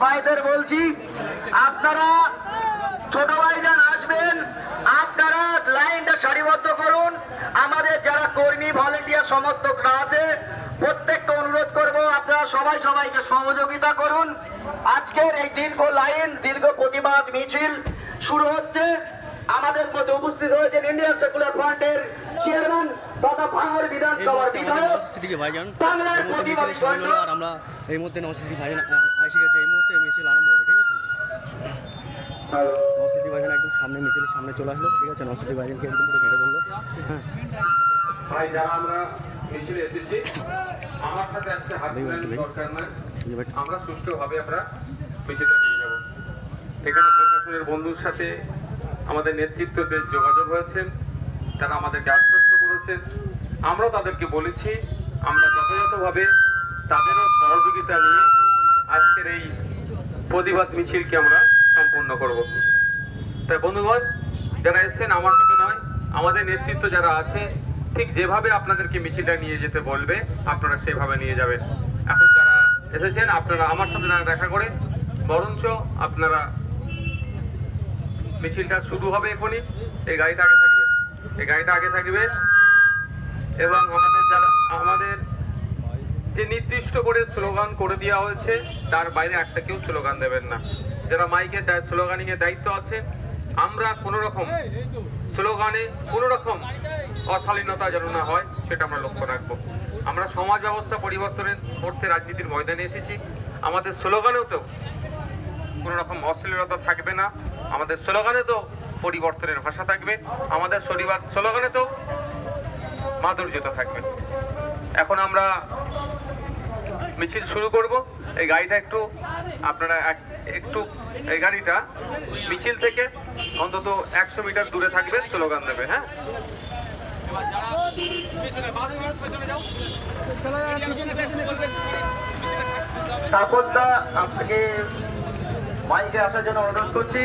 ভাইদের বলছি, আপনারা ছোট ভাইজান আসবেন, আপনারা লাইনটা সারিবদ্ধ করুন। আমাদের যারা কর্মী ভলেন্টিয়ার সমর্থকরা আছে প্রত্যেককে অনুরোধ করব, আপনারা সবাই সবাইকে সহযোগিতা করুন। আজকের এই দীর্ঘ লাইন, দীর্ঘ প্রতিবাদ মিছিল শুরু হচ্ছে। আমাদের মধ্যে উপস্থিত হয়েছেন ইন্ডিয়ান সেকুলার ফ্রন্টের চেয়ারম্যান তথা ভাঙড় বিধানসভার বিধায়ক, বাংলার প্রতিবাদী কণ্ঠ। আর আমরা এই মুহূর্তে নবসিটি ভাইজান এসে গেছে, এই মুহূর্তে মিছিল আরম্ভ হবে, ঠিক আছে? নবসিটি ভাইজান একদম সামনে, মিছিলের সামনে চলে আসলো, ঠিক আছে? নবসিটি ভাইজানকে একদম পুরো ঘিরে ধরলো। হ্যাঁ ভাই, যারা আমরা মিছিলে এসেছি, আমার সাথে আজকে হাত মেলানোর দরকার নয়, আমরা সুষ্ঠুভাবে আমরা মিছিলটা নিয়ে যাব। এখানে প্রশাসনের বন্ধুর সাথে আমাদের নেতৃত্বদের যোগাযোগ হয়েছেন, তারা আমাদেরকে আশ্বস্ত করেছেন। আমরাও তাদেরকে বলেছি আমরা যথাযথভাবে তাদেরও সহযোগিতা নিয়ে আজকের এই প্রতিবাদ মিছিলকে আমরা সম্পূর্ণ করব। তাই বন্ধুগণ, যারা এসেছেন আমার সাথে নয়, আমাদের নেতৃত্ব যারা আছে ঠিক যেভাবে আপনাদেরকে মিছিলটা নিয়ে যেতে বলবে আপনারা সেভাবে নিয়ে যাবেন। এখন যারা এসেছেন আপনারা আমার সাথে না দেখা করে বরঞ্চ আপনারা মিছিলটা শুরু হবে এখনই। এই গাড়িটা আগে থাকবে, এই গাড়িটা আগে থাকবে এবং আমাদের যে নির্দিষ্ট করে স্লোগান করে দেওয়া হয়েছে তার বাইরে একটা কেউ স্লোগান দেবেন না। যারা মাইকের স্লোগানিং এর দায়িত্ব আছে, আমরা কোনো রকম স্লোগানে কোনো রকম অশালীনতা যেন না হয় সেটা আমরা লক্ষ্য রাখবো। আমরা সমাজ ব্যবস্থা পরিবর্তনের করতে রাজনীতির ময়দানে এসেছি। আমাদের স্লোগানেও তো কোনো রকম অশ্লীলতা থাকবে না, আমাদের স্লোগানে তো পরিবর্তনের ভাষা থাকবে, আমাদের স্লোগানে তো মাধুর্যতা থাকবে। এখন আমরা মিছিল শুরু করব। এই গাড়িটা আপনারা একটু এই গাড়িটা মিছিল থেকে অন্তত 100 মিটার দূরে থাকবে, স্লোগান দেবে। হ্যাঁ, তাপসদা আপনাকে মাইকে আসার জন্য অনুরোধ করছি।